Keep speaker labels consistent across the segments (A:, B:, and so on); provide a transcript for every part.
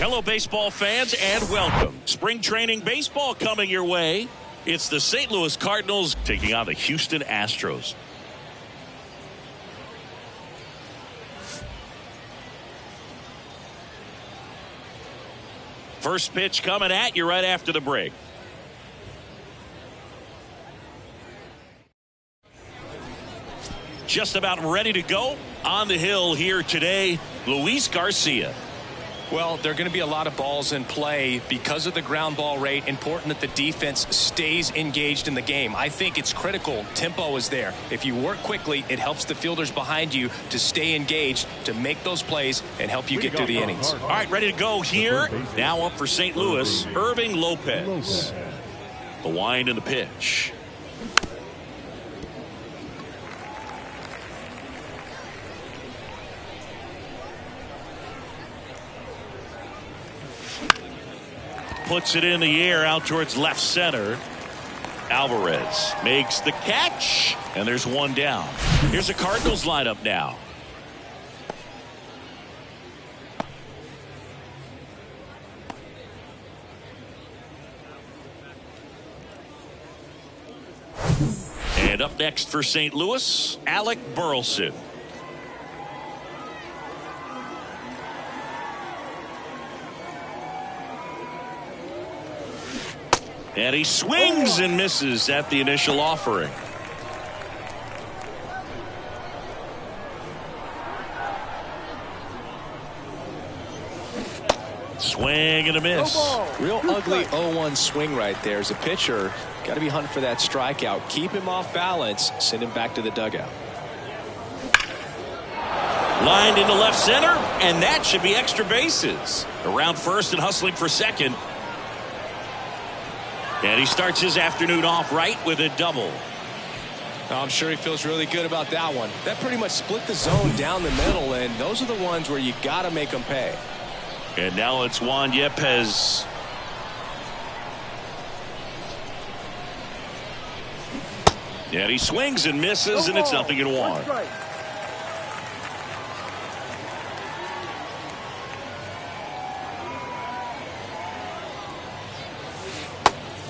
A: Hello, baseball fans, and welcome. Spring training baseball coming your way. It's the St. Louis Cardinals taking on the Houston Astros. First pitch coming at you right after the break. Just about ready to go on the hill here today, Luis Garcia.
B: Well, there are going to be a lot of balls in play because of the ground ball rate. Important that the defense stays engaged in the game. I think it's critical. Tempo is there. If you work quickly, it helps the fielders behind you to stay engaged, to make those plays, and help you get through the innings.
A: All right, ready to go here. Now up for St. Louis, Irving Lopez. The wind and the pitch. puts it in the air out towards left center. Alvarez makes the catch, and there's one down. Here's the Cardinals lineup now. And up next for St. Louis, Alec Burleson. And he swings and misses at the initial offering. Swing and a miss.
B: Real ugly 0-1 swing right there. As a pitcher, got to be hunting for that strikeout. Keep him off balance. Send him back to the dugout.
A: Lined into left center, and that should be extra bases. Around first and hustling for second. And he starts his afternoon off right with a double.
B: I'm sure he feels really good about that one. That pretty much split the zone down the middle, and those are the ones where you got to make them pay.
A: And now it's Juan Yepez. And he swings and misses, and it's 0-1.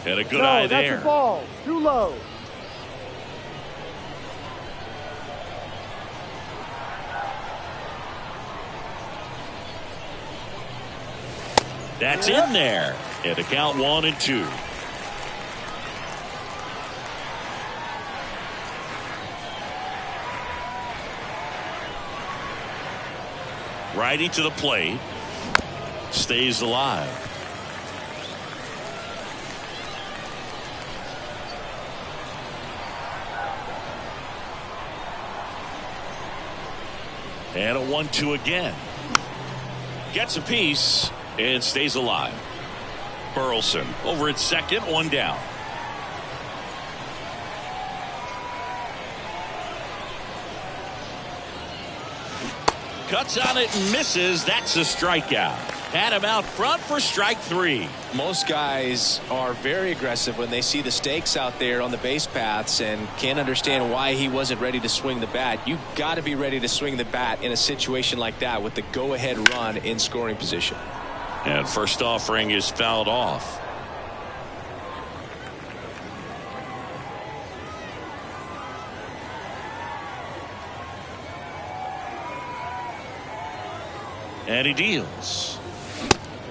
A: And a good eye there.
C: That's a ball. Too low.
A: That's in there. And a count 1-2. Righty to the plate. Stays alive. And a 1-2 again. Gets a piece and stays alive. Burleson over at second, one down. Cuts on it and misses. That's a strikeout. Had him out front for strike 3.
B: Most guys are very aggressive when they see the stakes out there on the base paths and can't understand why he wasn't ready to swing the bat. You got to be ready to swing the bat in a situation like that with the go-ahead run in scoring position.
A: And first offering is fouled off. And he deals.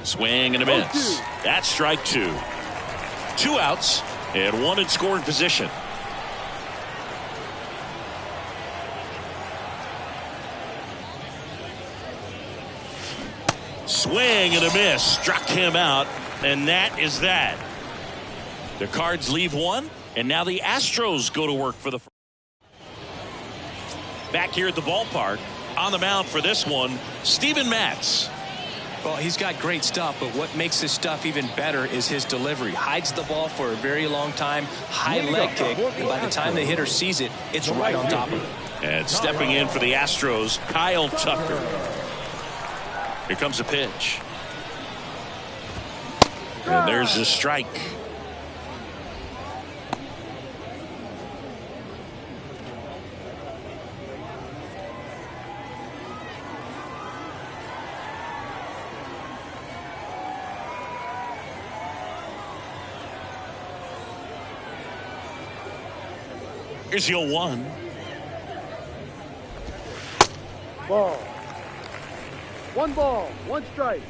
A: Swing and a miss. That's strike 2. 2 outs and 1 in scoring position. Swing and a miss. Struck him out, and that is that. The Cards leave one, and now the Astros go to work for the back here at the ballpark. On the mound for this one, Steven Matz.
B: Well, he's got great stuff, but what makes his stuff even better is his delivery. Hides the ball for a very long time, high leg kick, and by the time the hitter sees it, it's right on top of him.
A: And stepping in for the Astros, Kyle Tucker. Here comes a pitch. And there's a strike. Here's the 0-1.
C: Ball. 1 ball, 1 strike.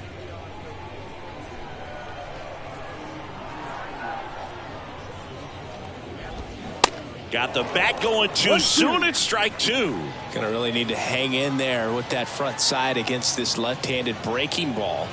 A: Got the bat going too soon. It's strike 2.
B: Gonna really need to hang in there with that front side against this left-handed breaking ball.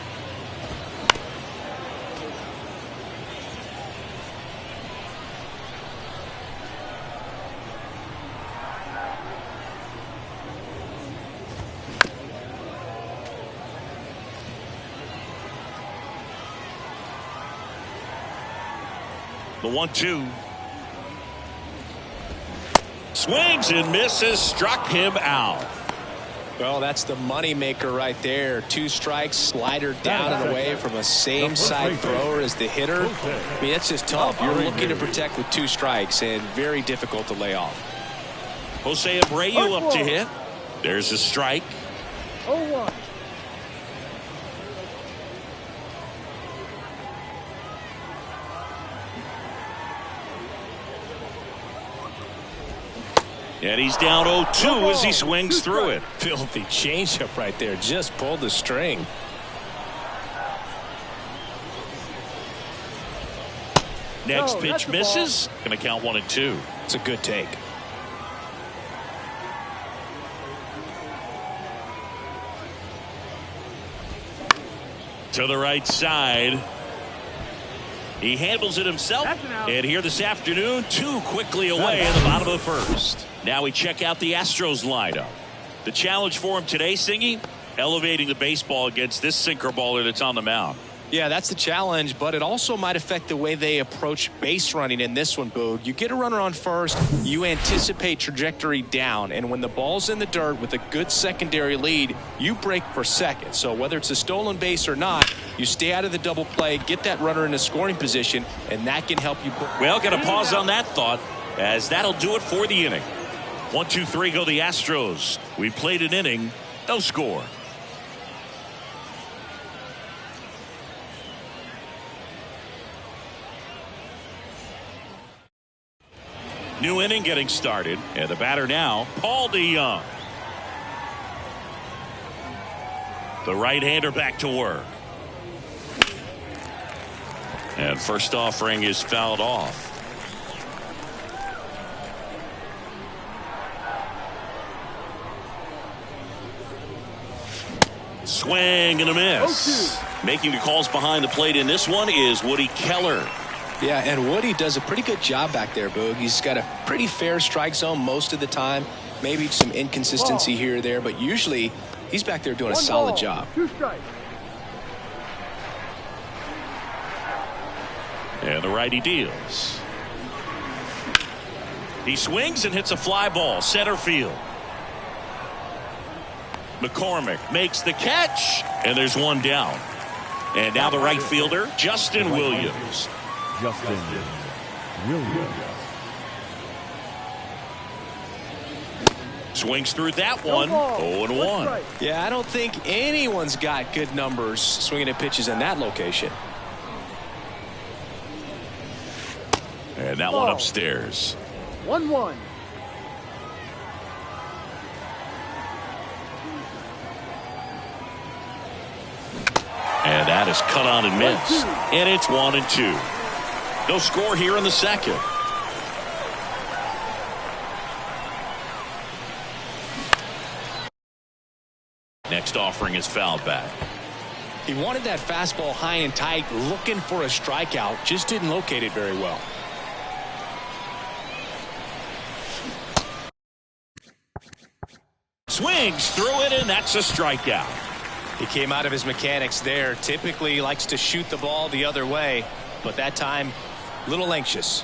A: The 1-2. Swings and misses. Struck him out.
B: Well, that's the money maker right there. 2 strikes, slider down and away from a same side thrower as the hitter. I mean, that's just tough. You're looking to protect with 2 strikes and very difficult to lay off.
A: Jose Abreu up to hit. There's a strike.
C: 0-1.
A: And he's down 0-2 as he swings through it.
B: Filthy changeup right there. Just pulled the string.
A: Next pitch misses. Going to count 1-2.
B: It's a good take.
A: To the right side. He handles it himself. And here this afternoon, 2 quickly away in the bottom of the first. Now we check out the Astros lineup. The challenge for him today, Singy, elevating the baseball against this sinker baller that's on the mound.
B: Yeah, that's the challenge, but it also might affect the way they approach base running in this one, Boog. You get a runner on first, you anticipate trajectory down, and when the ball's in the dirt with a good secondary lead, you break for second. So whether it's a stolen base or not, you stay out of the double play, get that runner in a scoring position, and that can help you.
A: Well, got to pause on that thought, as that'll do it for the inning. 1-2-3 go the Astros. We played an inning, no score. New inning getting started, and the batter now, Paul DeYoung. The right-hander back to work. And first offering is fouled off. Swing and a miss.
C: 0-2.
A: Making the calls behind the plate in this one is Woody Keller.
B: Yeah, and Woody does a pretty good job back there, Boog. He's got a pretty fair strike zone most of the time. Maybe some inconsistency here or there, but usually he's back there doing a solid job.
C: 2 strikes.
A: And the righty deals. He swings and hits a fly ball, center field. McCormick makes the catch, and there's one down. And now the right fielder, Justin Williams.
D: Justin Williams.
A: Swings through that one. 0-1.
B: Yeah, I don't think anyone's got good numbers swinging at pitches in that location.
A: And that one upstairs.
C: 1-1.
A: And that is cut on and missed. And it's 1-2. No score here in the second. Next offering is fouled back.
B: He wanted that fastball high and tight, looking for a strikeout, just didn't locate it very well.
A: Swings through it, and that's a strikeout.
B: He came out of his mechanics there. Typically he likes to shoot the ball the other way, but that time a little anxious.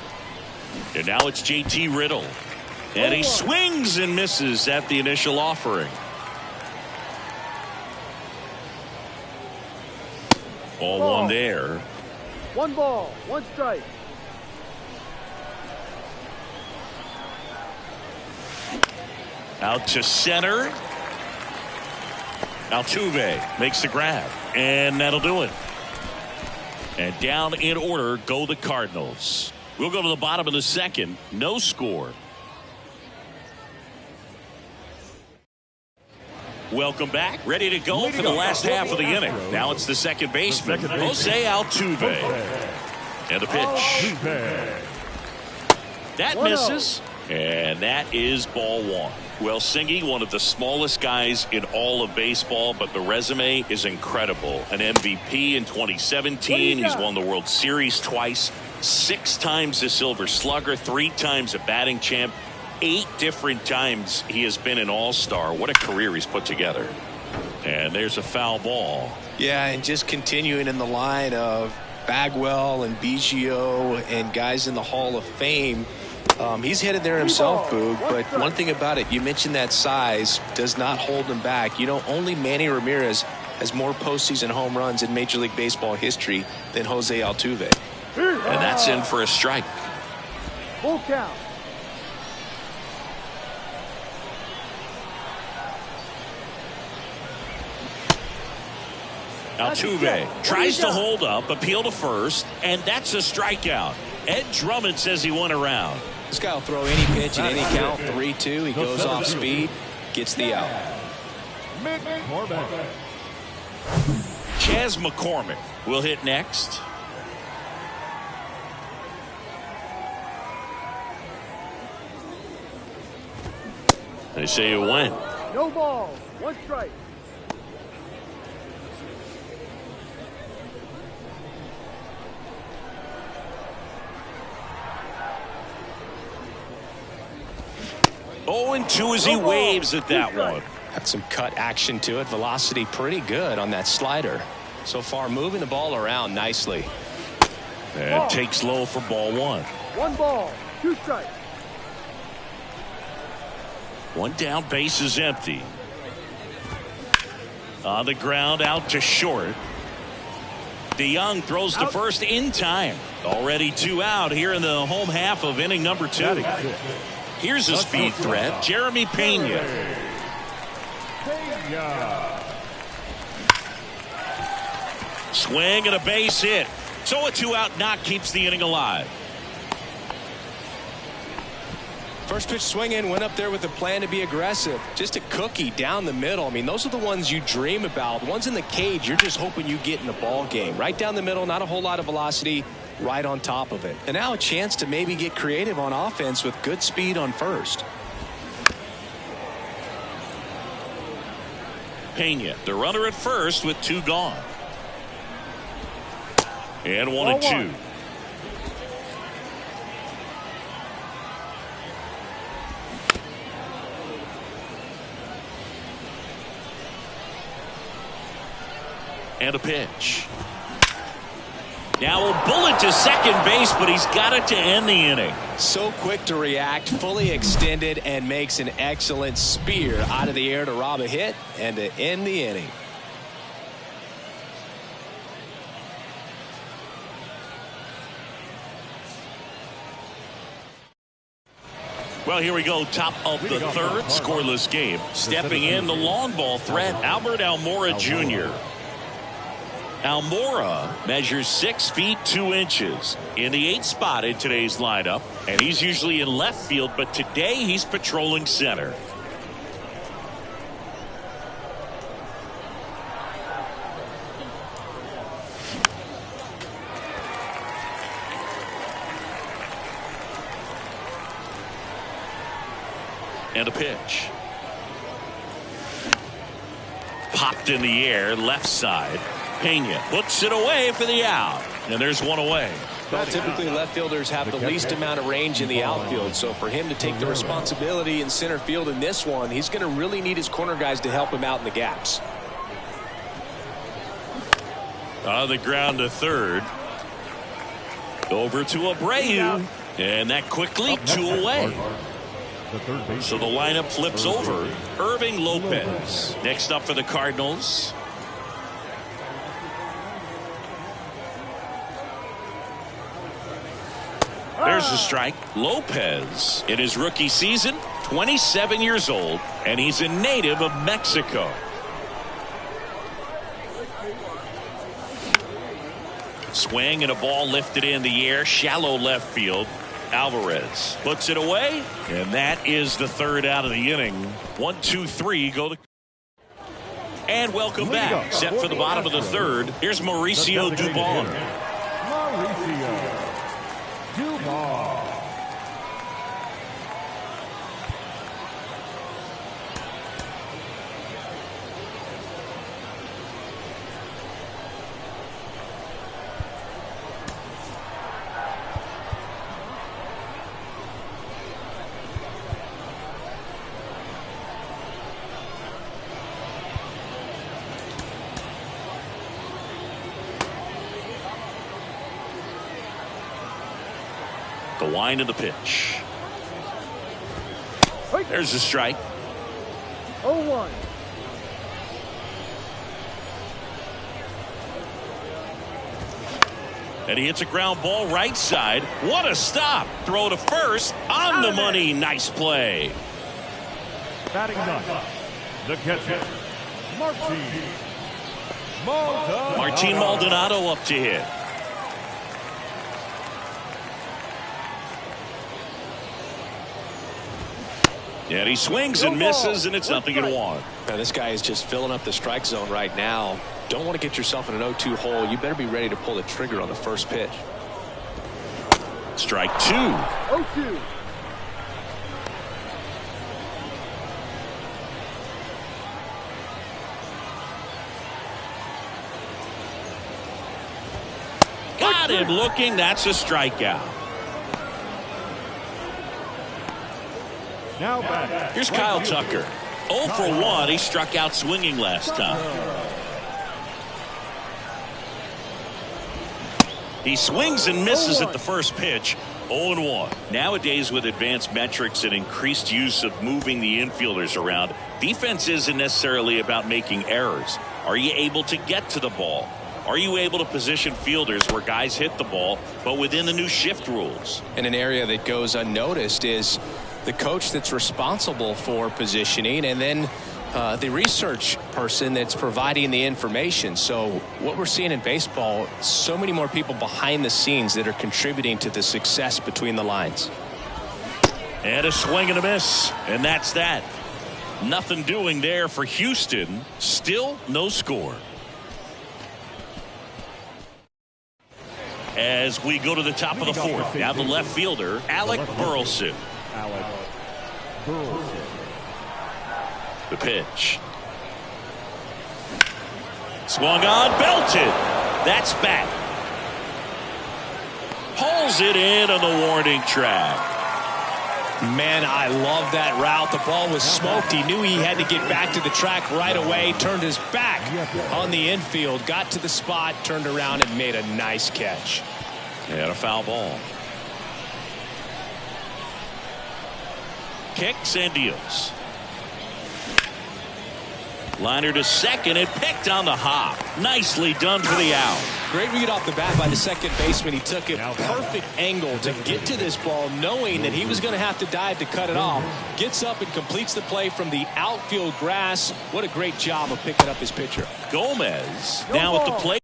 A: And now it's JT Riddle. And he swings and misses at the initial offering. Ball one there.
C: 1 ball, 1 strike.
A: Out to center. Altuve makes the grab, and that'll do it. And down in order go the Cardinals. We'll go to the bottom of the second. No score. Welcome back. Ready to go for the last half of the inning. Now it's the second baseman, Jose Altuve. And the pitch. That misses. And that is ball 1. Well, Singy, one of the smallest guys in all of baseball, but the resume is incredible. An MVP in 2017. He's won the World Series twice, 6 times a Silver Slugger, 3 times a batting champ, 8 different times he has been an all-star. What a career he's put together. And there's a foul ball.
B: Yeah, and just continuing in the line of Bagwell and Biggio and guys in the Hall of Fame. He's headed there himself, Boog, but one thing about it, you mentioned that size does not hold him back. You know, only Manny Ramirez has more postseason home runs in Major League Baseball history than Jose Altuve.
A: And that's in for a strike.
C: Full count.
A: Altuve tries to hold up, appeal to first, and that's a strikeout. Ed Drummond says he won a round.
B: This guy will throw any pitch at any count. 3-2. He goes off speed, gets the out.
A: Chas McCormick will hit next. They say it went.
C: No ball. 1 strike.
A: Oh, and 2 as he waves at that one.
B: Got some cut action to it. Velocity pretty good on that slider. So far moving the ball around nicely.
A: And takes low for ball 1.
C: 1 ball. 2 strikes.
A: 1 down, base is empty. On the ground, out to short. DeYoung throws to first in time. Already 2 out here in the home half of inning number 2. Here's a speed threat, Jeremy Pena. Swing and a base hit. So a 2-out knock keeps the inning alive.
B: First pitch swinging, went up there with a plan to be aggressive. Just a cookie down the middle. I mean, those are the ones you dream about. The ones in the cage, you're just hoping you get in the ball game. Right down the middle, not a whole lot of velocity, right on top of it. And now a chance to maybe get creative on offense with good speed on first.
A: Pena, the runner at first with 2 gone. And 1-2. And a pitch. Now a bullet to second base, but he's got it to end the inning.
B: So quick to react, fully extended, and makes an excellent spear out of the air to rob a hit and to end the inning.
A: Well, here we go. Top of the 3rd, scoreless game. Stepping in, the long ball threat, Albert Almora Jr. Almora measures 6 feet 2 inches in the 8th spot in today's lineup, and he's usually in left field, but today he's patrolling center. And a pitch. Popped in the air, left side. Pena puts it away for the out. And there's 1 away.
B: Well, typically left fielders have the least amount of range in the outfield. So for him to take the responsibility in center field in this one, he's going to really need his corner guys to help him out in the gaps.
A: On the ground to third. Over to Abreu. And that quickly 2 away. So the lineup flips over. Irving Lopez next up for the Cardinals. There's a strike. Lopez in his rookie season, 27 years old, and he's a native of Mexico. Swing and a ball lifted in the air, shallow left field. Alvarez puts it away, and that is the 3rd out of the inning. 1, 2, 3 go to. And welcome back. Set for the bottom of the 3rd. Here's Mauricio Dubon. The wind of the pitch. There's a strike.
C: 0-1.
A: And he hits a ground ball right side. What a stop. Throw to first. On the money. Nice play.
D: Batting ninth, the catcher,
A: Martin Maldonado up to hit. And he swings and misses, and it's 0-1.
B: Now, this guy is just filling up the strike zone right now. Don't want to get yourself in an 0-2 hole. You better be ready to pull the trigger on the first pitch.
A: Strike 2.
C: 0-2.
A: Got him looking. That's a strikeout.
D: Now back.
A: Here's Kyle Tucker. 0 for 1. He struck out swinging last time. He swings and misses at the first pitch. 0-1. Nowadays, with advanced metrics and increased use of moving the infielders around, defense isn't necessarily about making errors. Are you able to get to the ball? Are you able to position fielders where guys hit the ball, but within the new shift rules?
B: And an area that goes unnoticed is the coach that's responsible for positioning, and then the research person that's providing the information. So what we're seeing in baseball, so many more people behind the scenes that are contributing to the success between the lines.
A: And a swing and a miss, and that's that. Nothing doing there for Houston. Still no score. As we go to the top of the fourth, now the left fielder, Alec Burleson. The pitch. Swung on, belted. That's back. Pulls it in on the warning track.
B: Man, I love that route. The ball was smoked. He knew he had to get back to the track right away. Turned his back on the infield. Got to the spot, turned around, and made a nice catch.
A: And a foul ball. Kicks and deals. Liner to second and picked on the hop. Nicely done for the out.
B: Great read off the bat by the second baseman. He took a perfect angle to get to this ball, knowing that he was going to have to dive to cut it off. Gets up and completes the play from the outfield grass. What a great job of picking up his pitcher.
A: Gomez now at the plate.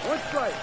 C: One strike.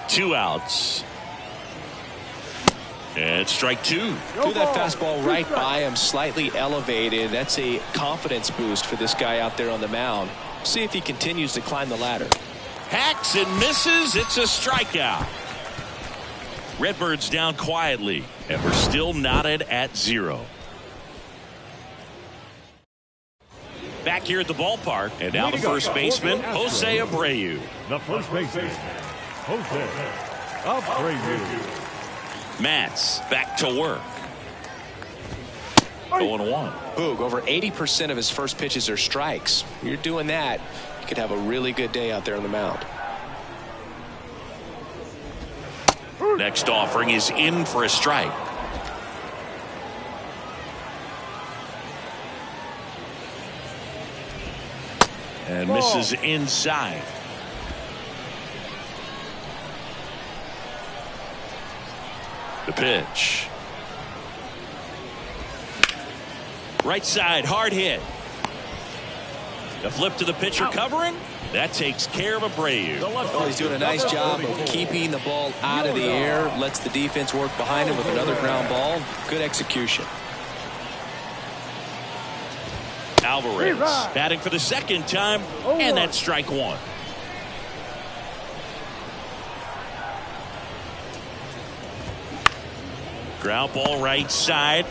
C: Two outs.
A: And strike two.
B: Threw that fastball right by him, slightly elevated. That's a confidence boost for this guy out there on the mound. See if he continues to climb the ladder.
A: Hacks and misses. It's a strikeout. Redbirds down quietly, and we're still knotted at 0. Back here at the ballpark, and now the first baseman, Jose Abreu.
D: The first baseman, Jose Abreu.
A: Mats back to work. 0-1.
B: Boog, over 80% of his first pitches are strikes. You're doing that, you could have a really good day out there on the mound.
A: Next offering is in for a strike. And misses inside. The pitch. Right side, hard hit. The flip to the pitcher covering. That takes care of Abreu.
B: Oh, he's doing a nice job of keeping the ball out of the air. Lets the defense work behind him with another ground ball. Good execution.
A: Alvarez batting for the second time, and that's strike one. Ground ball right side.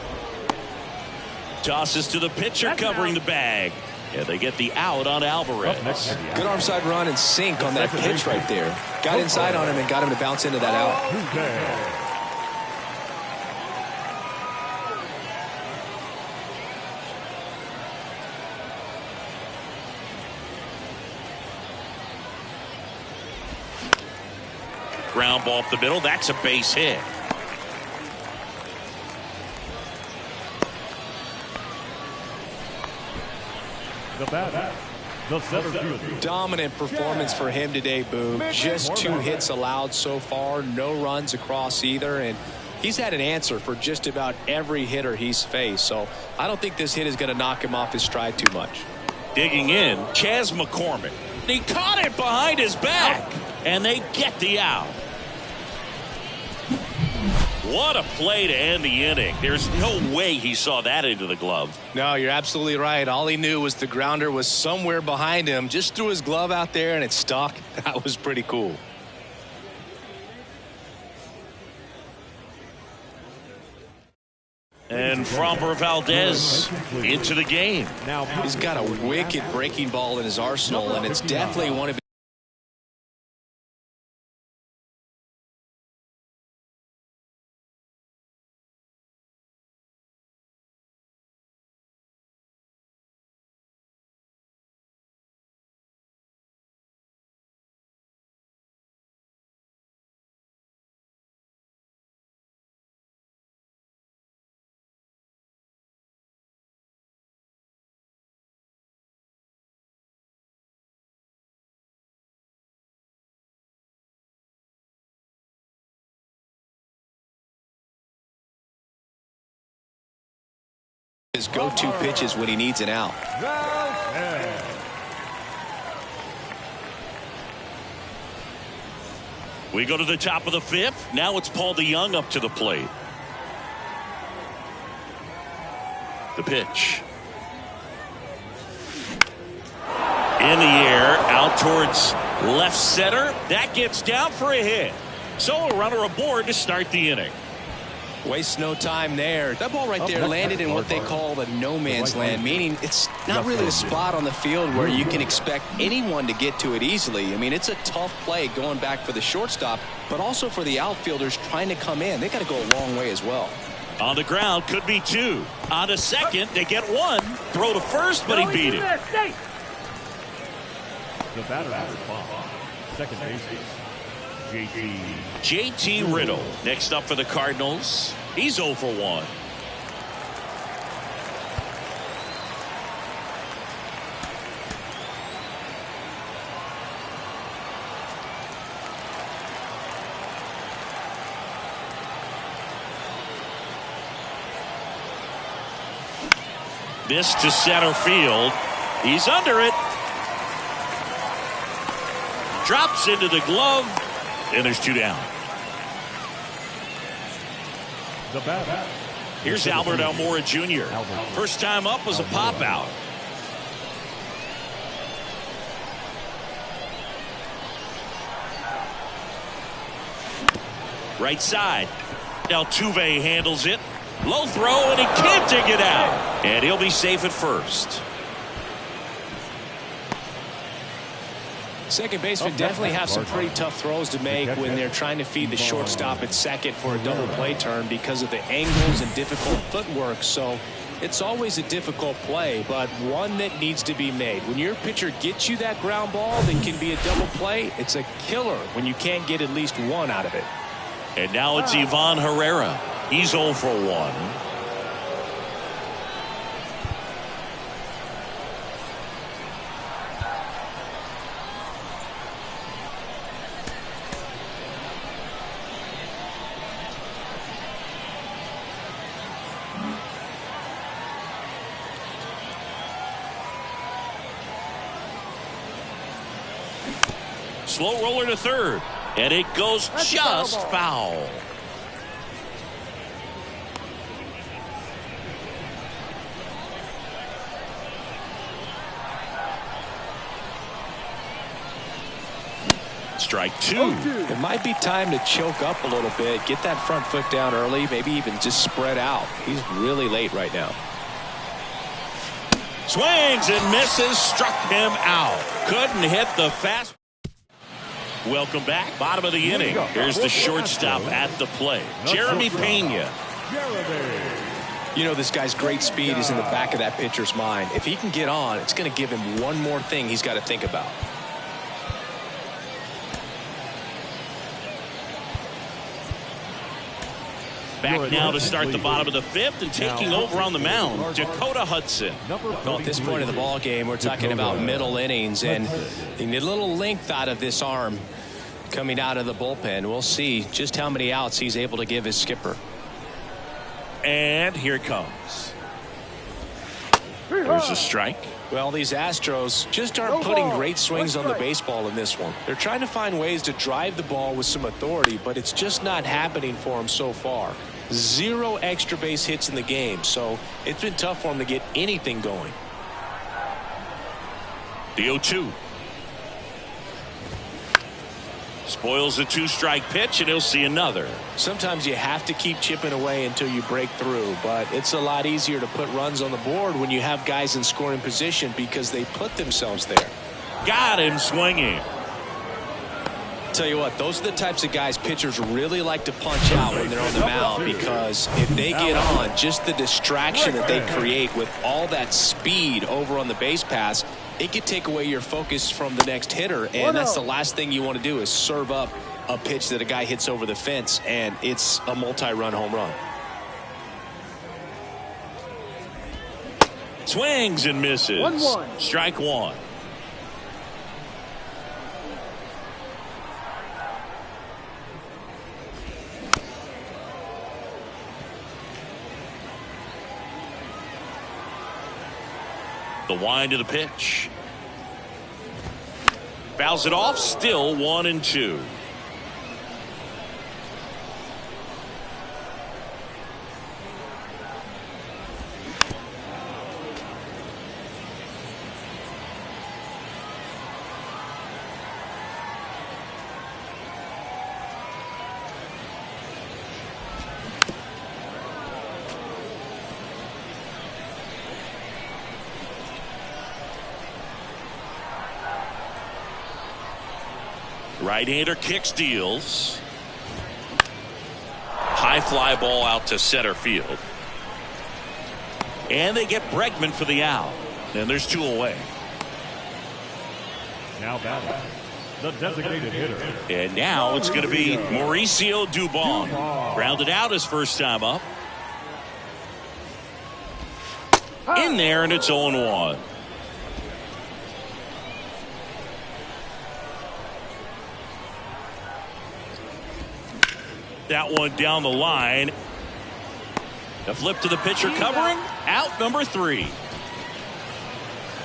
A: Tosses to the pitcher covering the bag. Yeah, they get the out on Alvarez.
B: Good arm side run and sink on that pitch right there. Got inside on him and got him to bounce into that out.
A: Ground ball up the middle. That's a base hit.
D: The batter, the center fielder.
B: Dominant performance for him today, Boo. Just 2 hits allowed so far. No runs across either. And he's had an answer for just about every hitter he's faced. So I don't think this hit is going to knock him off his stride too much.
A: Digging in, Chas McCormick. He caught it behind his back, and they get the out. What a play to end the inning. There's no way he saw that into the glove.
B: No, you're absolutely right. All he knew was the grounder was somewhere behind him. Just threw his glove out there and it stuck. That was pretty cool.
A: And Framber Valdez into the game.
B: Now he's got a wicked breaking ball in his arsenal, and it's definitely one of his go-to pitches when he needs an out.
A: We go to the top of the 5th. Now it's Paul DeJong up to the plate. The pitch. In the air, out towards left center. That gets down for a hit. So a runner aboard to start the inning.
B: Waste no time there. That ball right there landed in what they call the no man's land, meaning it's not really a spot on the field where you can expect anyone to get to it easily. I mean, it's a tough play going back for the shortstop, but also for the outfielders trying to come in. They got to go a long way as well.
A: On the ground, could be 2. On to second, they get 1. Throw to first, but he beat it.
D: The batter is second base.
A: JT Riddle next up for the Cardinals. He's 0 for 1. This to center field. He's under it. Drops into the glove. And there's 2 down.
D: The batter.
A: Here's Albert Almora Jr. First time up was a pop out. Right side. Altuve handles it. Low throw, and he can't dig it out. And he'll be safe at first.
B: Second baseman definitely have some pretty tough throws to make when they're trying to feed the shortstop at second for a double play turn because of the angles and difficult footwork. So it's always a difficult play, but one that needs to be made. When your pitcher gets you that ground ball that can be a double play, it's a killer when you can't get at least one out of it.
A: And now it's Ivan Herrera. He's 0 for 1. Slow roller to third, and it goes just foul. Strike 2.
B: It might be time to choke up a little bit, get that front foot down early, maybe even just spread out. He's really late right now.
A: Swings and misses, struck him out. Couldn't hit the fast. Welcome back. Bottom of the inning. Here's the shortstop at the plate, Jeremy Pena.
B: You know, this guy's great speed is in the back of that pitcher's mind. If he can get on, it's going to give him one more thing he's got to think about.
A: Back now to start the bottom of the fifth, and taking over on the mound, Dakota Hudson.
B: Well, at this point in the ball game, we're talking about middle innings, and you need a little length out of this arm coming out of the bullpen. We'll see just how many outs he's able to give his skipper.
A: And here it comes. There's a strike.
B: Well, these Astros just aren't putting great swings on the baseball in this one. They're trying to find ways to drive the ball with some authority, but it's just not happening for them so far. 0 extra base hits in the game, so it's been tough for them to get anything going.
A: The 0-2. Spoils a 2-strike pitch, and he'll see another.
B: Sometimes you have to keep chipping away until you break through, but it's a lot easier to put runs on the board when you have guys in scoring position because they put themselves there.
A: Got him swinging.
B: Tell you what, those are the types of guys pitchers really like to punch out when they're on the mound, because if they get on, just the distraction that they create with all that speed over on the base pass, it could take away your focus from the next hitter, and that's the last thing you want to do is serve up a pitch that a guy hits over the fence, and it's a multi-run home run.
A: Swings and misses.
C: 1-1.
A: Strike 1. The wind of the pitch. Fouls it off. Still 1-2. Right-hander kicks, deals. High fly ball out to center field. And they get Bregman for the out. And there's 2 away.
D: Now batting, the designated hitter.
A: And now it's going to be Mauricio Dubon. Grounded out his first time up. In there, and it's 0-1. That one down the line. A flip to the pitcher covering. Out number 3.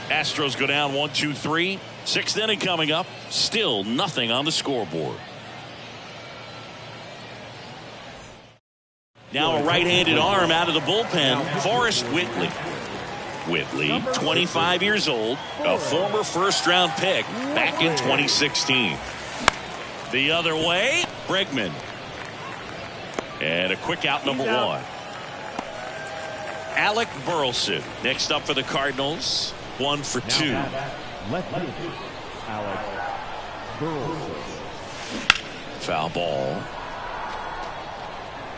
A: Astros go down 1-2-3. 6th inning coming up. Still nothing on the scoreboard. Now a right-handed arm out of the bullpen, Forrest Whitley. Whitley, 25 years old, a former first-round pick back in 2016. The other way, Bregman. And a quick out, number one. Alec Burleson next up for the Cardinals. 1 for 2.
D: Left-handed Alec Burleson.
A: Foul ball.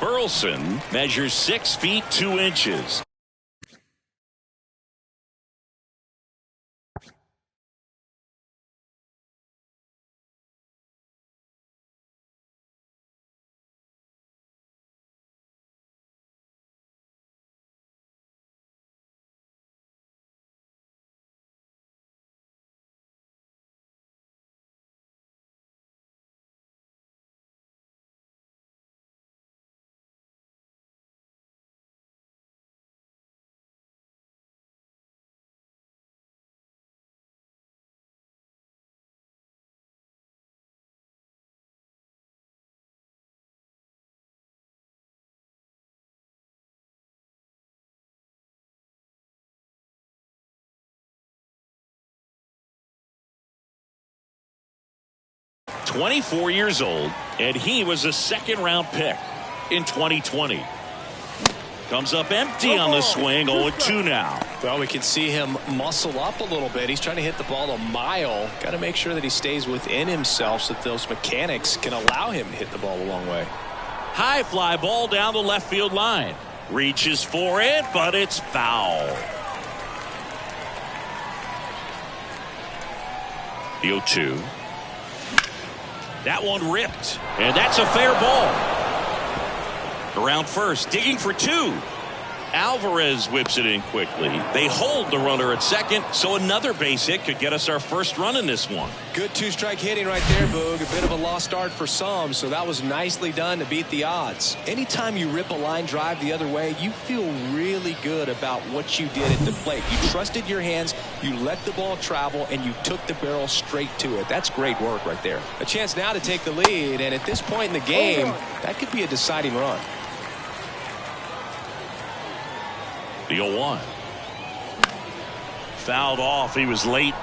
A: Burleson measures 6 feet 2 inches. "24 years old, and he was a second-round pick in 2020. Comes up empty on the swing. 0-2 now.
B: Well, we can see him muscle up a little bit. He's trying to hit the ball a mile. Got to make sure that he stays within himself so that those mechanics can allow him to hit the ball a long way.
A: High fly ball down the left field line. Reaches for it, but it's foul. The 0-2. That one ripped, and that's a fair ball. Around first, digging for 2. Alvarez whips it in quickly. They hold the runner at second, so another base hit could get us our first run in this one.
B: Good two-strike hitting right there, Boog. A bit of a lost start for some, so that was nicely done to beat the odds. Anytime you rip a line drive the other way, you feel really good about what you did at the plate. You trusted your hands, you let the ball travel, and you took the barrel straight to it. That's great work right there. A chance now to take the lead, and at this point in the game, that could be a deciding run.
A: The 0-1. Fouled off. He was late.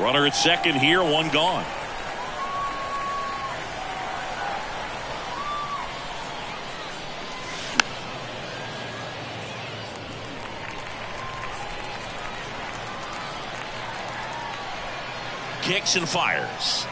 A: Runner at second here, one gone. Kicks and fires.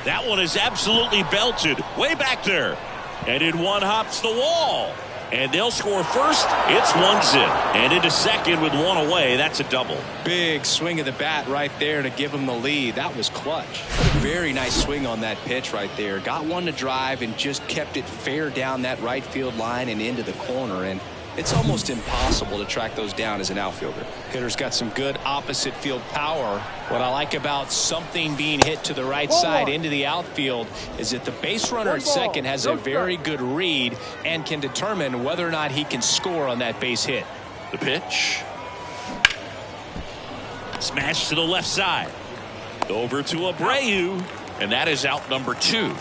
A: That one is absolutely belted. Way back there. And in one hops the wall. And they'll score first. It's 1-0. And into second with one away. That's a double.
B: Big swing of the bat right there to give him the lead. That was clutch. Very nice swing on that pitch right there. Got one to drive and just kept it fair down that right field line and into the corner. And it's almost impossible to track those down as an outfielder. Hitter's got some good opposite field power. What I like about something being hit to the right side into the outfield is that the base runner at second has a very good read and can determine whether or not he can score on that base hit.
A: The pitch. Smash to the left side. Over to Abreu. And that is out number 2.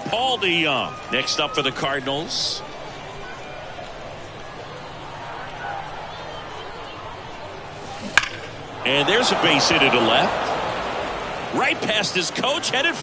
A: Paul DeYoung next up for the Cardinals. And there's a base hit to the left. Right past his coach, headed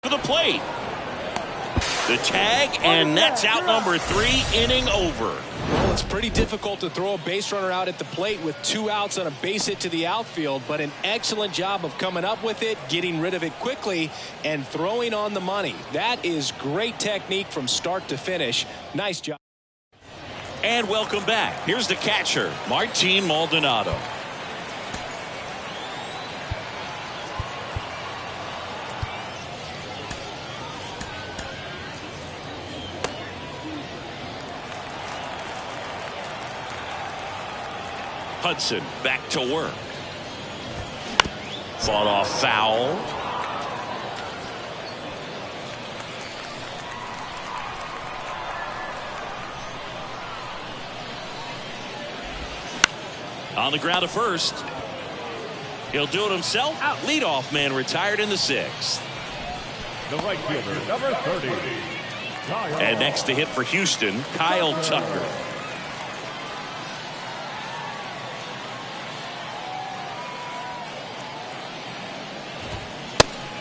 A: to the plate. The tag, and that's out number 3, inning over.
B: Well, it's pretty difficult to throw a base runner out at the plate with 2 outs on a base hit to the outfield, but an excellent job of coming up with it, getting rid of it quickly, and throwing on the money. That is great technique from start to finish. Nice job.
A: And welcome back. Here's the catcher, Martin Maldonado. Hudson back to work. Fought off foul. On the ground to first. He'll do it himself. Out. Leadoff man retired in the 6th.
D: The right fielder, number 30.
A: And next to hit for Houston, Kyle Tucker.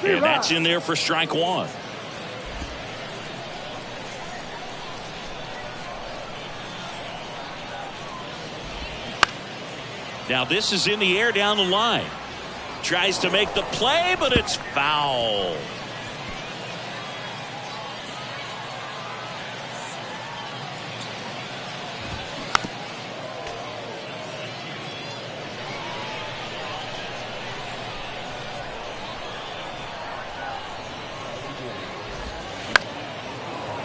A: And that's in there for strike 1. Now this is in the air down the line. Tries to make the play, but it's foul.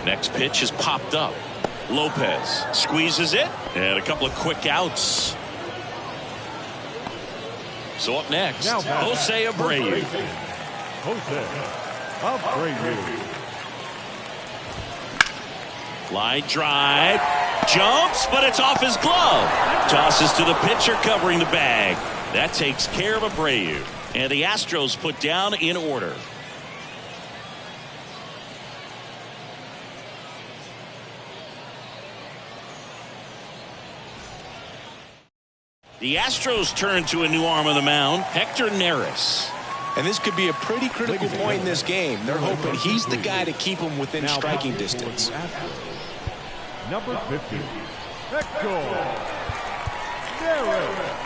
A: Next pitch is popped up. Lopez squeezes it, and a couple of quick outs. So up next, Jose Abreu.
D: Jose Abreu.
A: Line drive. Jumps, but it's off his glove. Tosses to the pitcher covering the bag. That takes care of Abreu. And the Astros put down in order. The Astros turn to a new arm of the mound, Hector Neris.
B: And this could be a pretty critical point in this game. They're hoping he's the guy to keep them within striking distance.
D: Number 50, Hector Neris.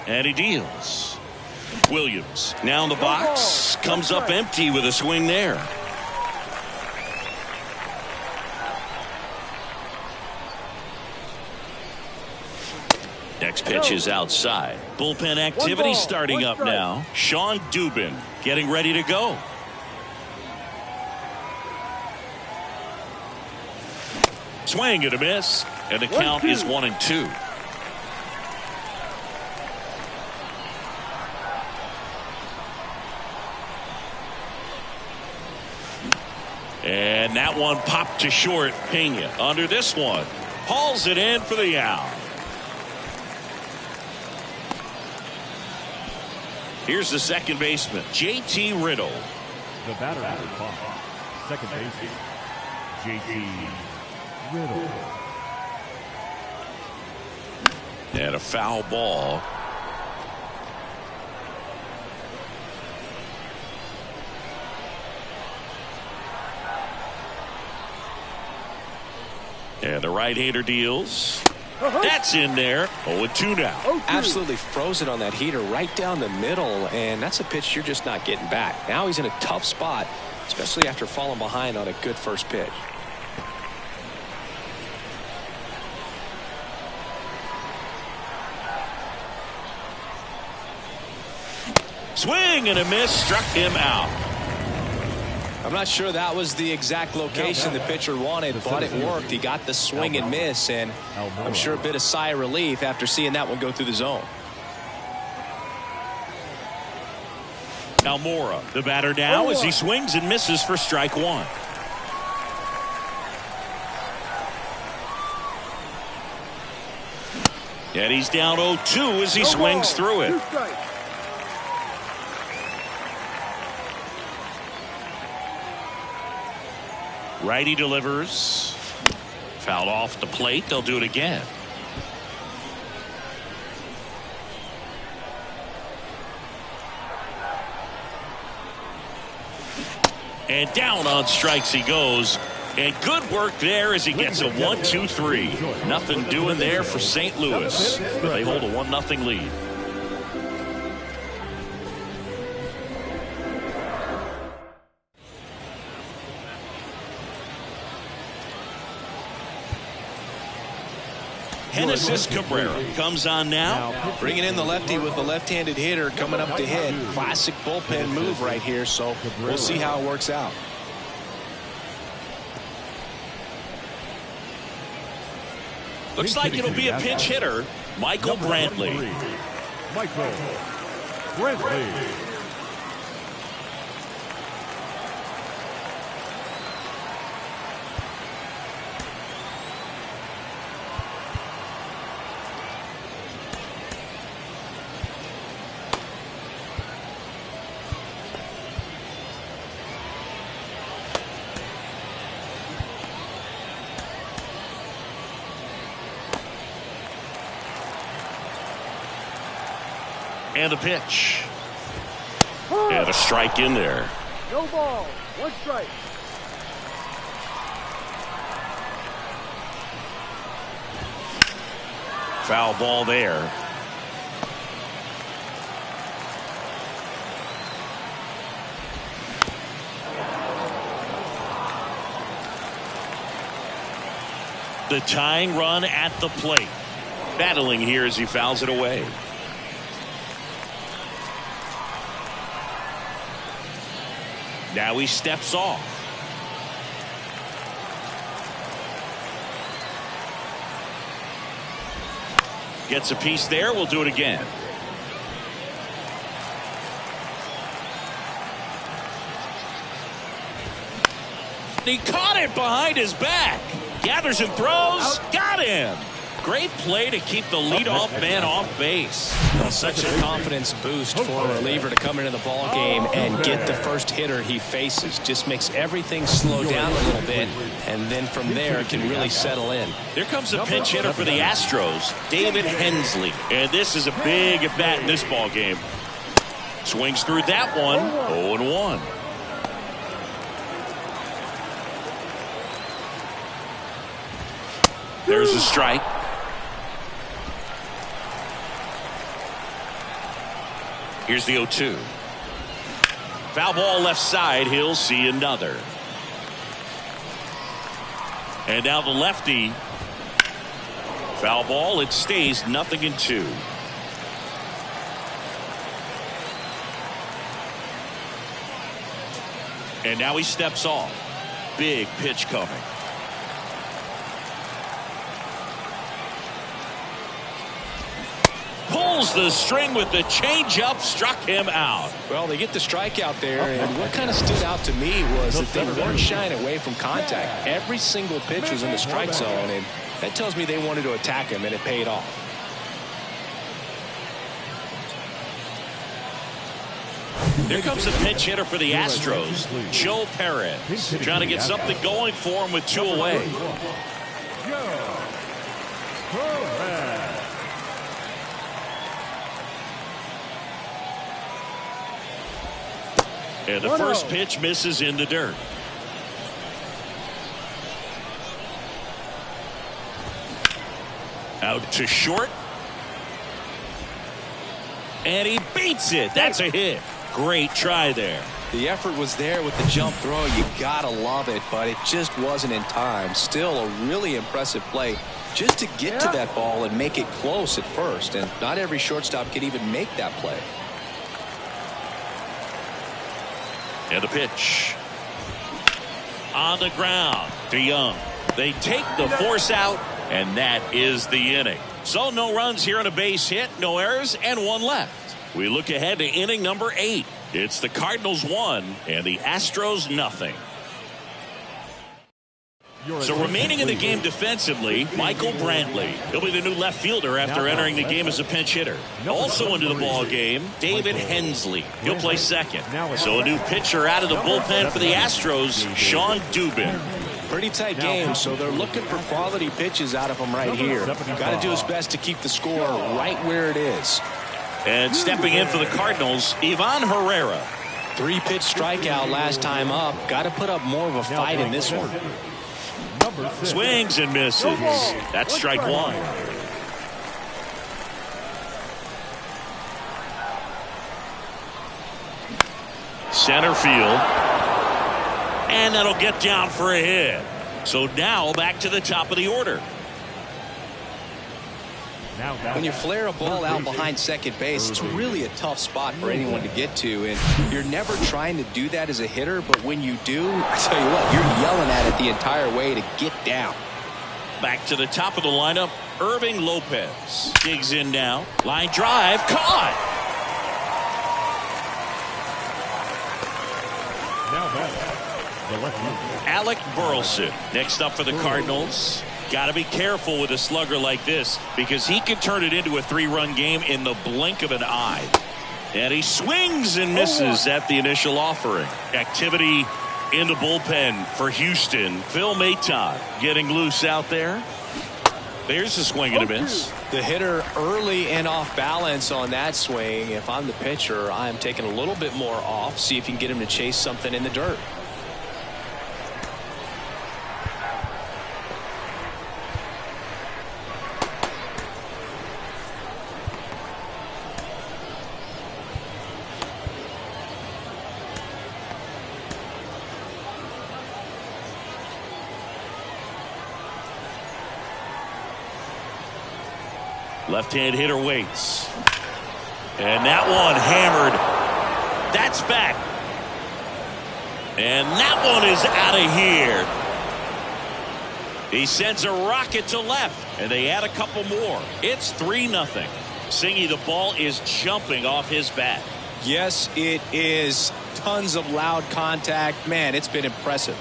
A: And he deals. Williams now in the box, comes up empty with a swing there. Next pitch is outside. Bullpen activity starting up now. Sean Dubin getting ready to go. Swing and a miss, and the count is 1-2. And that one popped to short. Pena under this one. Hauls it in for the out. Here's the second baseman, J.T. Riddle.
D: The batter at the box, second baseman, J.T. Riddle.
A: And a foul ball. And the right-hander deals. That's in there. 0-2 now.
B: Absolutely frozen on that heater right down the middle, and that's a pitch you're just not getting back. Now he's in a tough spot, especially after falling behind on a good first pitch.
A: Swing and a miss, struck him out.
B: I'm not sure that was the exact location the pitcher wanted, but it worked. He got the swing and miss, and I'm sure a bit of sigh of relief after seeing that one go through the zone.
A: Almora, the batter now as he swings and misses for strike 1. And he's down 0-2 as he swings through it. Righty delivers. Fouled off the plate. They'll do it again. And down on strikes he goes. And good work there as he gets a 1-2-3. Nothing doing there for St. Louis. They hold a 1-0 lead. Genesis Cabrera comes on now.
B: Bringing in the lefty with the left-handed hitter coming up to hit. Classic bullpen move right here, so we'll see how it works out.
A: Looks like it'll be a pinch hitter, Michael Brantley.
D: Michael Brantley.
A: And the pitch. And a strike in there.
C: No ball. 1 strike.
A: Foul ball there. The tying run at the plate. Battling here as he fouls it away. Now he steps off. Gets a piece there. We'll do it again. He caught it behind his back. Gathers and throws. Got him. Great play to keep the leadoff man off base.
B: Well, such a confidence boost for a reliever to come into the ball game and get the first hitter he faces. Just makes everything slow down a little bit, and then from there it can really settle in.
A: Here comes a pinch hitter for the Astros, David Hensley. And this is a big at bat in this ball game. Swings through that one. 0-1. There's a strike. Here's the 0-2. Foul ball left side. He'll see another. And now the lefty. Foul ball. It stays 0-2. And now he steps off. Big pitch coming. Pulls the string with the changeup, struck him out.
B: Well, they get the strikeout there, and what kind of stood out to me was that they weren't shying away from contact. Every single pitch was in the strike zone, and that tells me they wanted to attack him, and it paid off.
A: Here comes the pinch hitter for the Astros, Joe Perez, trying to get something going for him with 2 away. And the first pitch misses in the dirt. Out to short. And he beats it. That's a hit. Great try there.
B: The effort was there with the jump throw. You gotta love it, but it just wasn't in time. Still a really impressive play just to get to that ball and make it close at first. And not every shortstop can even make that play.
A: And the pitch. On the ground to Young. They take the force out, and that is the inning. So no runs here on a base hit, no errors, and 1 left. We look ahead to inning number 8. It's the Cardinals 1 and the Astros 0. So remaining in the game defensively, Michael Brantley. He'll be the new left fielder after entering the game as a pinch hitter. Also into the ball game, David Hensley. He'll play second. So a new pitcher out of the bullpen for the Astros, Sean Dubin.
B: Pretty tight game, so they're looking for quality pitches out of him right here. Got to do his best to keep the score right where it is.
A: And stepping in for the Cardinals, Ivan Herrera.
B: 3-pitch strikeout last time up. Got to put up more of a fight in this one.
A: Swings and misses. That's strike one. Center field. And that'll get down for a hit. So now back to the top of the order.
B: When you flare a ball out behind second base, it's really a tough spot for anyone to get to, and you're never trying to do that as a hitter, but when you do, I tell you what, you're yelling at it the entire way to get down.
A: Back to the top of the lineup, Irving Lopez digs in now. Line drive, caught. Alec Burleson next up for the Cardinals. Got to be careful with a slugger like this because he can turn it into a 3-run game in the blink of an eye. And he swings and misses at the initial offering. Activity in the bullpen for Houston. Phil Maton getting loose out there. There's a swing and a miss.
B: The hitter early and off balance on that swing. If I'm the pitcher, I'm taking a little bit more off. See if you can get him to chase something in the dirt.
A: Left-hand hitter waits. And that one hammered. That's back. And that one is out of here. He sends a rocket to left. And they add a couple more. It's 3-0. Singy, the ball is jumping off his bat.
B: Yes, it is. Tons of loud contact. Man, it's been impressive.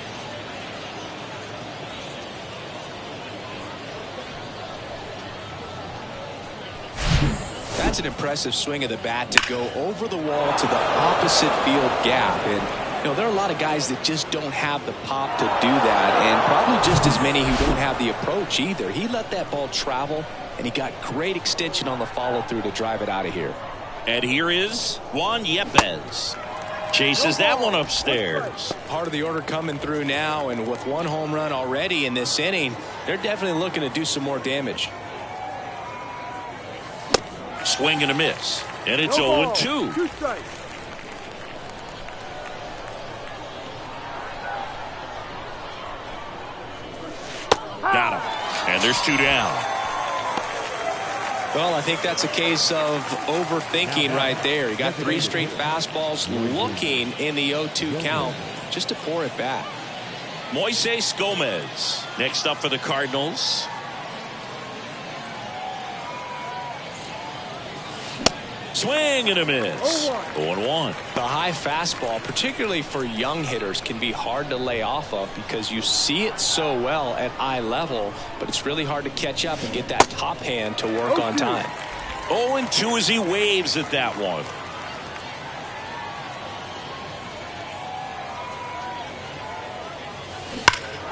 B: That's an impressive swing of the bat to go over the wall to the opposite field gap. And, you know, there are a lot of guys that just don't have the pop to do that, and probably just as many who don't have the approach either. He let that ball travel, and he got great extension on the follow-through to drive it out of here.
A: And here is Juan Yepez. Chases that one upstairs.
B: Part of the order coming through now, and with 1 home run already in this inning, they're definitely looking to do some more damage.
A: Swing and a miss. And it's 0-2. Got him. And there's 2 down.
B: Well, I think that's a case of overthinking right there. He got 3 straight fastballs looking in the 0-2 count just to pour it back.
A: Moises Gomez next up for the Cardinals. Swing and a miss. 0-1.
B: The high fastball, particularly for young hitters, can be hard to lay off of because you see it so well at eye level, but it's really hard to catch up and get that top hand to work on time.
A: 0-2 as he waves at that one.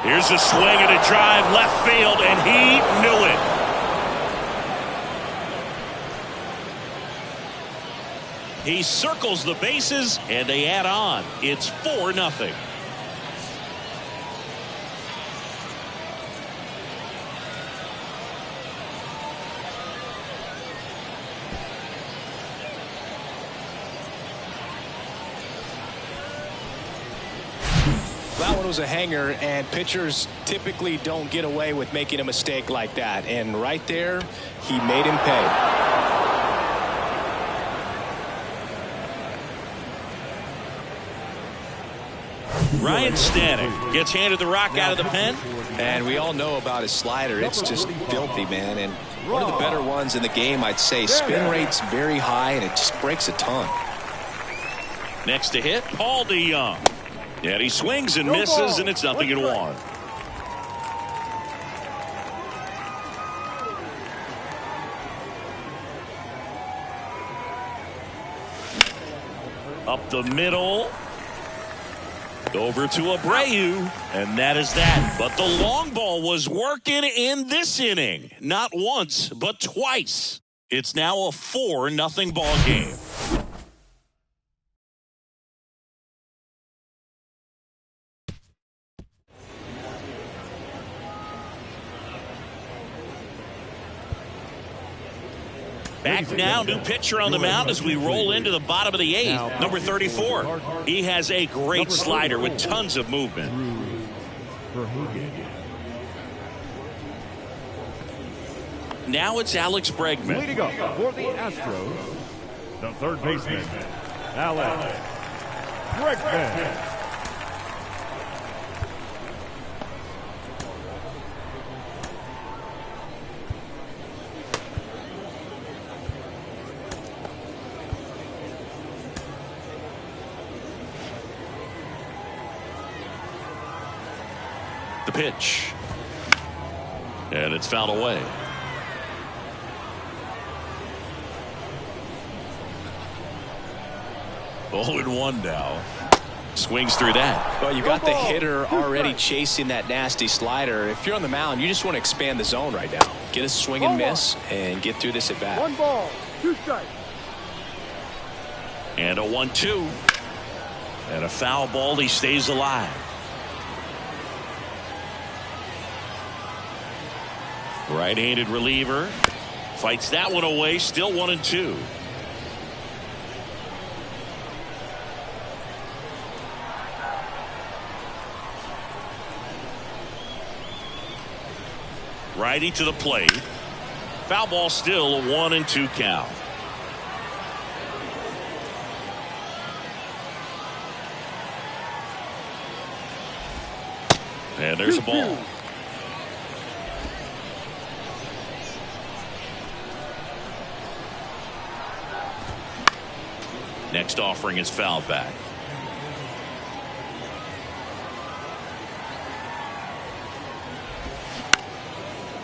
A: Here's a swing and a drive left field, and he knew it. He circles the bases, and they add on. It's 4-0.
B: That one was a hanger, and pitchers typically don't get away with making a mistake like that. And right there, he made him pay.
A: Ryan Stanek gets handed the rock out of the pen.
B: And we all know about his slider. It's just filthy, man. And one of the better ones in the game, I'd say. Spin rate's very high, and it just breaks a ton.
A: Next to hit, Paul DeYoung. And he swings and misses, and it's 0-1. Up the middle. Over to Abreu, and that is that. But the long ball was working in this inning. Not once, but twice. It's now a 4-0 ball game. Back now, new pitcher on the mound as we roll into the bottom of the 8th. Number 34. He has a great slider with tons of movement. Now it's Alex Bregman.
D: Leading up for the Astros, the third baseman, Alex Bregman.
A: The pitch. And it's fouled away. Oh, and 1 now. Swings through that.
B: Well, you got the hitter already chasing that nasty slider. If you're on the mound, you just want to expand the zone right now. Get a swing and miss and get through this at bat.
C: 1 ball, 2 strikes.
A: And a 1-2. And a foul ball. He stays alive. Right-handed reliever. Fights that one away. Still 1-2. Righty to the plate. Foul ball, still a 1-2 count. And there's a ball. Next offering is fouled back.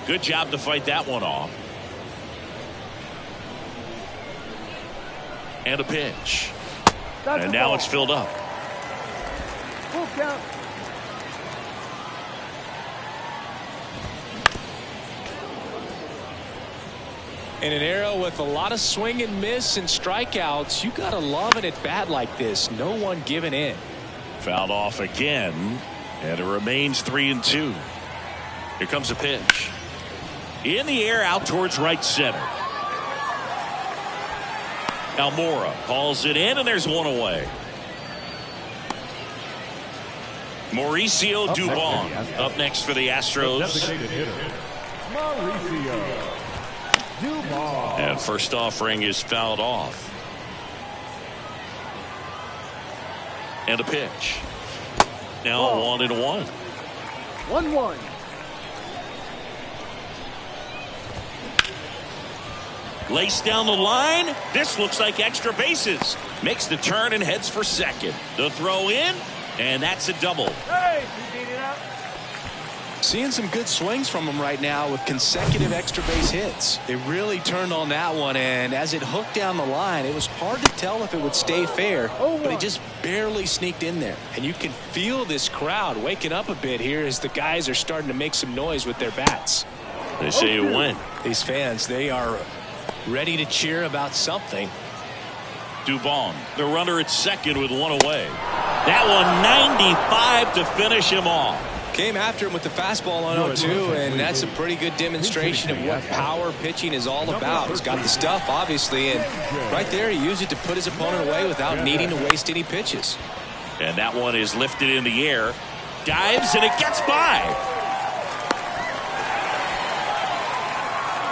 A: Good job to fight that one off. And a pitch. And now it's filled up.
C: Full count.
B: In an era with a lot of swing and miss and strikeouts, you gotta love an at bat like this. No one giving in.
A: Fouled off again, and it remains 3-2. Here comes a pitch. In the air, out towards right center. Almora calls it in, and there's one away. Mauricio Dubon up next for the Astros.
D: Designated hitter, Mauricio Dubon.
A: And first offering is fouled off. And a pitch. Now 1-1.
C: 1-1.
A: Laced down the line. This looks like extra bases. Makes the turn and heads for second. The throw in, and that's a double.
C: Hey, you beat it up.
B: Seeing some good swings from him right now with consecutive extra base hits. It really turned on that one, and as it hooked down the line, it was hard to tell if it would stay fair, but it just barely sneaked in there. And you can feel this crowd waking up a bit here as the guys are starting to make some noise with their bats.
A: They say it went.
B: These fans, they are ready to cheer about something.
A: Dubon, the runner at second with one away. That one 95 to finish him off.
B: Came after him with the fastball on 0-2, and that's a pretty good demonstration of what power pitching is all about. He's got the stuff, obviously, and right there he used it to put his opponent away without needing to waste any pitches.
A: And that one is lifted in the air. Dives, and it gets by.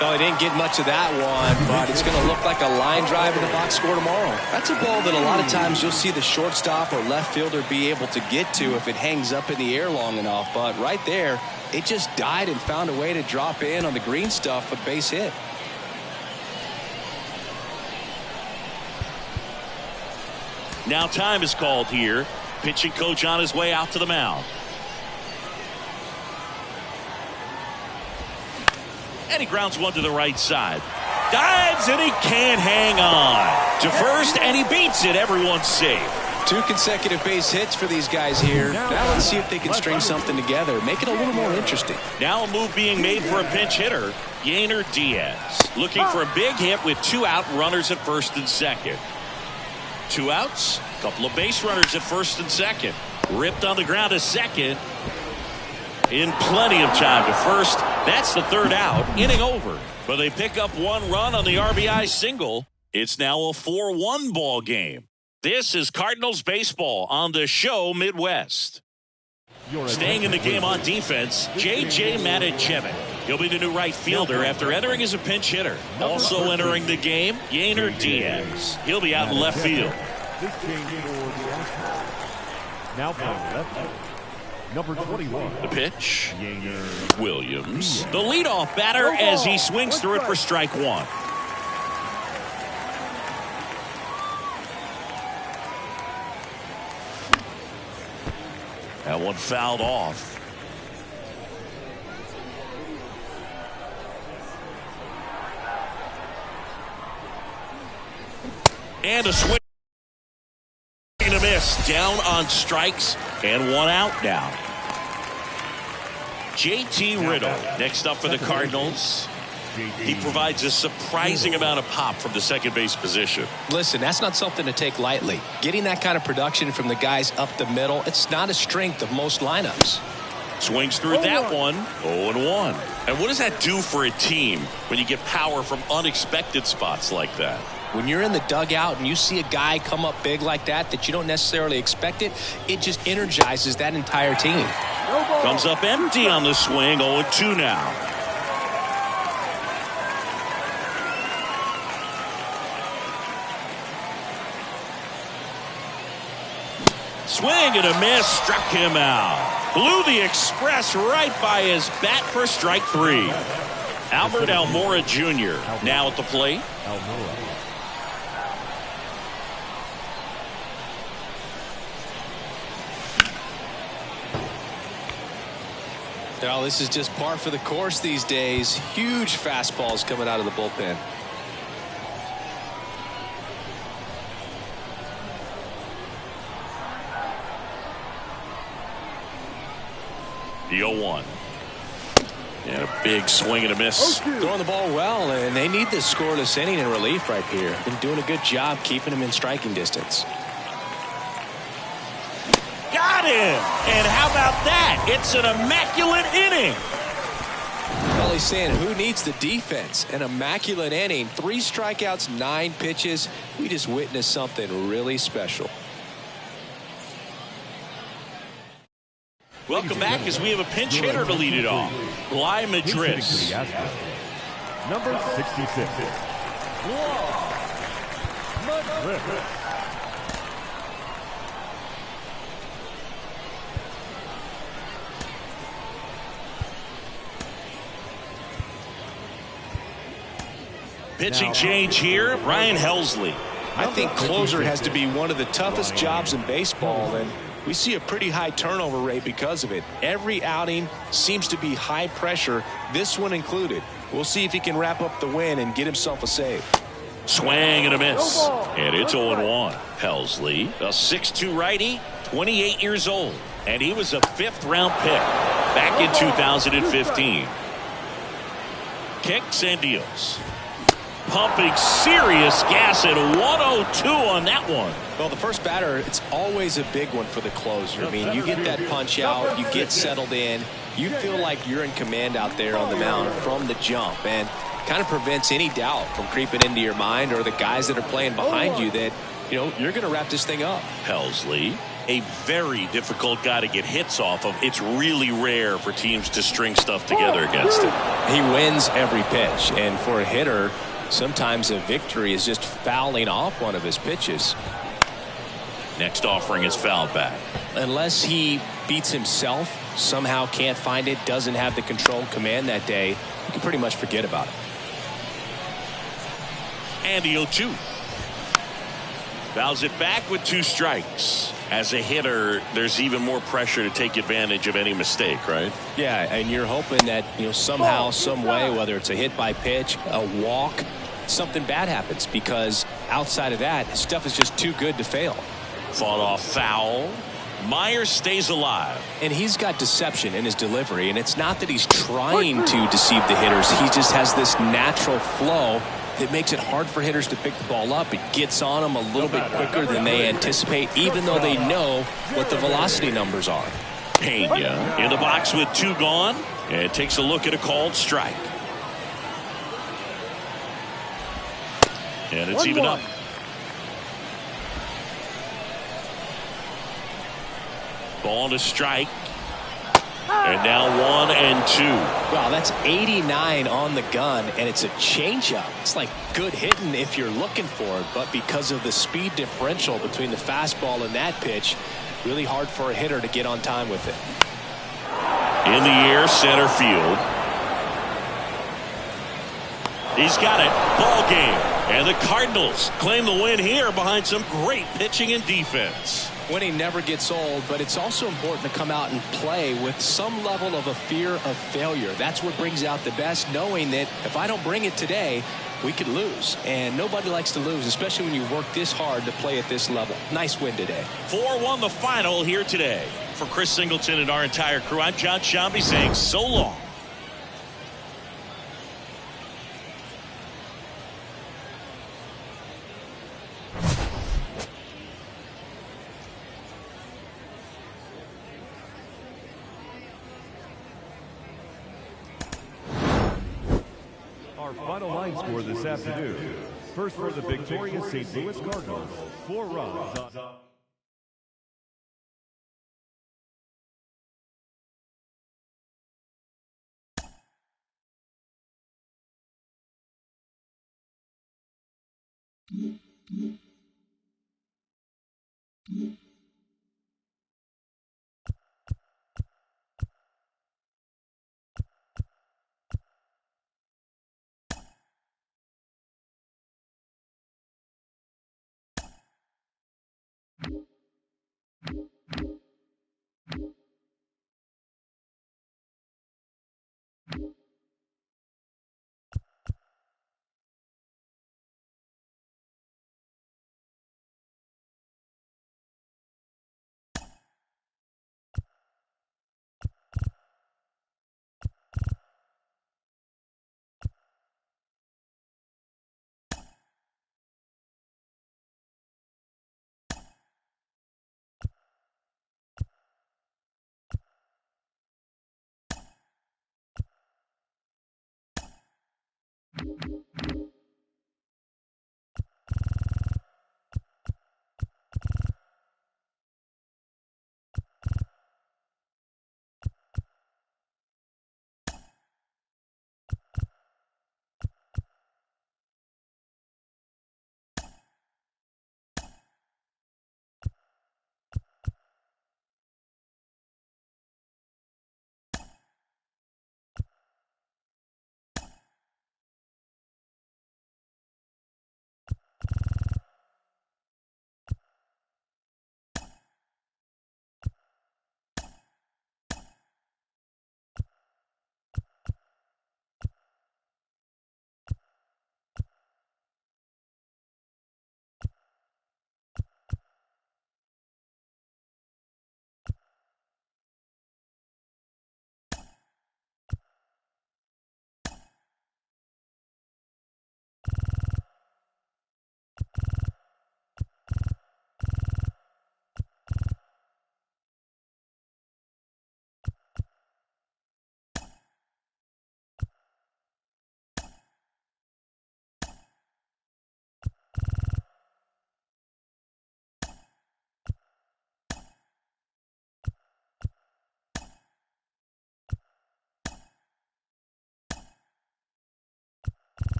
B: No, he didn't get much of that one, but it's going to look like a line drive in the box score tomorrow. That's a ball that a lot of times you'll see the shortstop or left fielder be able to get to if it hangs up in the air long enough. But right there, it just died and found a way to drop in on the green stuff, a base hit.
A: Now time is called here. Pitching coach on his way out to the mound. And he grounds one to the right side. Dives, and he can't hang on. To first, and he beats it. Everyone's safe.
B: 2 consecutive base hits for these guys here. Now let's see if they can string something together. Make it a little more interesting.
A: Now a move being made for a pinch hitter. Yainer Diaz looking for a big hit with 2 out, runners at first and second. 2 outs, couple of base runners at first and second. Ripped on the ground to second. In plenty of time to first. That's the 3rd out. Inning over. But they pick up 1 run on the RBI single. It's now a 4-1 ball game. This is Cardinals baseball on the show Midwest. Staying in the game on defense, J.J. Matijevic. He'll be the new right fielder after entering as a pinch hitter. Also entering the game, Yainer Diaz. He'll be out in left field.
D: Now playing left field, number 21.
A: The pitch, Williams. The leadoff batter as he swings through it for strike 1. That one fouled off. And a swing and a miss. Down on strikes and 1 out now. JT Riddle next up for the Cardinals. He provides a surprising amount of pop from the second base position.
B: Listen, that's not something to take lightly. Getting that kind of production from the guys up the middle, it's not a strength of most lineups.
A: Swings through that one. 0-1. And what does that do for a team when you get power from unexpected spots like that?
B: When you're in the dugout and you see a guy come up big like that you don't necessarily expect it, it just energizes that entire team.
A: Comes up empty on the swing. 0-2 now. Swing and a miss, struck him out. Blew the express right by his bat for strike 3. Albert Almora Jr. now at the plate.
B: Now, this is just par for the course these days. Huge fastballs coming out of the bullpen.
A: The 0-1. And a big swing and a miss.
B: Throwing the ball well, and they need this scoreless inning in relief right here. Been doing a good job keeping him in striking distance.
A: Got him! And how about that? It's an immaculate inning.
B: Well, he's saying, who needs the defense? An immaculate inning. 3 strikeouts, 9 pitches. We just witnessed something really special.
A: Welcome back as we have a pinch hitter to lead it off. Bly Madris.
D: Number 66.
A: Pitching change here, Ryan Helsley.
B: I think closer has to be one of the toughest jobs in baseball, and we see a pretty high turnover rate because of it. Every outing seems to be high pressure, this one included. We'll see if he can wrap up the win and get himself a save.
A: Swing and a miss. And it's 0-1. Helsley, a 6'2 righty, 28 years old. And he was a 5th round pick back in 2015. Kicks and deals. Pumping serious gas at 102 on that one.
B: Well, the first batter, it's always a big one for the closer. I mean, you get that punch out, you get settled in, you feel like you're in command out there on the mound from the jump, and kind of prevents any doubt from creeping into your mind or the guys that are playing behind you that, you know, you're going to wrap this thing up.
A: Helsley, a very difficult guy to get hits off of. It's really rare for teams to string stuff together against him.
B: He wins every pitch, and for a hitter, sometimes a victory is just fouling off one of his pitches.
A: Next offering is fouled back.
B: Unless he beats himself, somehow can't find it, doesn't have the control command that day, you can pretty much forget about it.
A: And the 0-2. Fouls it back with 2 strikes. As a hitter, there's even more pressure to take advantage of any mistake, right?
B: Yeah, and you're hoping that, you know, somehow, some way, whether it's a hit by pitch, a walk, something bad happens, because outside of that, stuff is just too good to fail.
A: Fought off foul. Myers stays alive.
B: And he's got deception in his delivery, and it's not that he's trying to deceive the hitters. He just has this natural flow that makes it hard for hitters to pick the ball up. It gets on them a little bit quicker than they anticipate, even though they know what the velocity numbers are.
A: Pena in the box with 2 gone, and takes a look at a called strike. And it's even up. Ball to strike. And now 1-2.
B: Wow, that's 89 on the gun, and it's a changeup. It's like good hitting if you're looking for it, but because of the speed differential between the fastball and that pitch, really hard for a hitter to get on time with it.
A: In the air, center field. He's got it. Ball game. And the Cardinals claim the win here behind some great pitching and defense.
B: Winning never gets old, but it's also important to come out and play with some level of a fear of failure. That's what brings out the best, knowing that if I don't bring it today, we could lose. And nobody likes to lose, especially when you work this hard to play at this level. Nice win today.
A: 4-1 the final here today. For Chris Singleton and our entire crew, I'm John Shambi saying so long.
D: Our final line score this afternoon. First for the victorious St. Louis Cardinals, 4 runs on...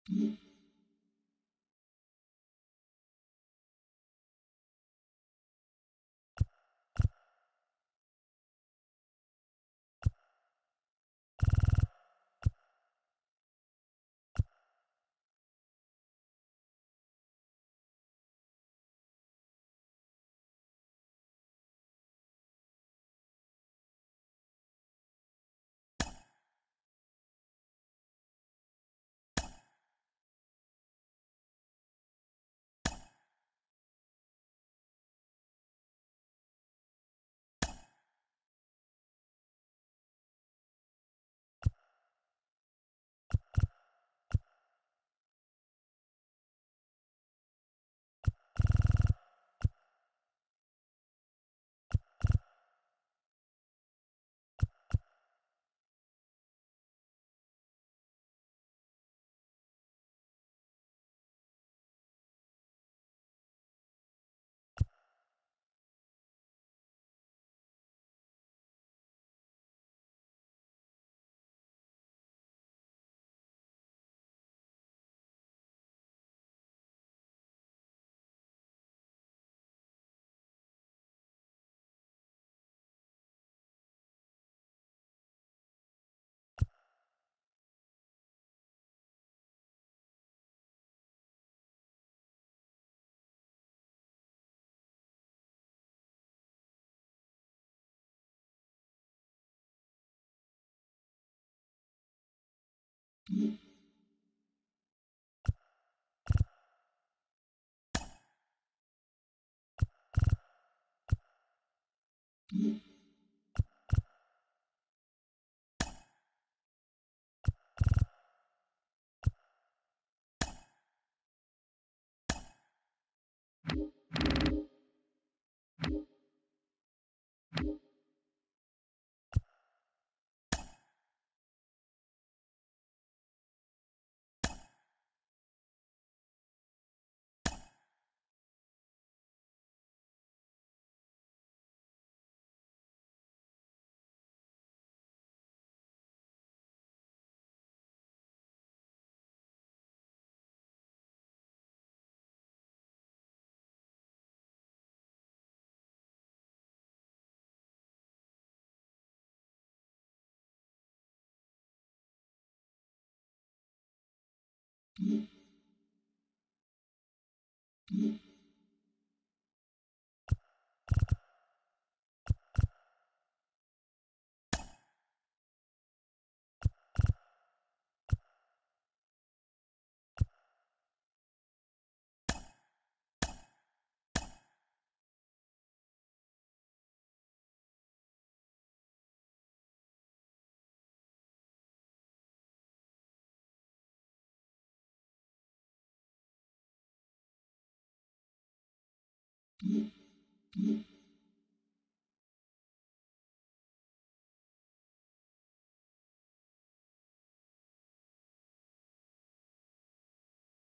E: Mm-hmm.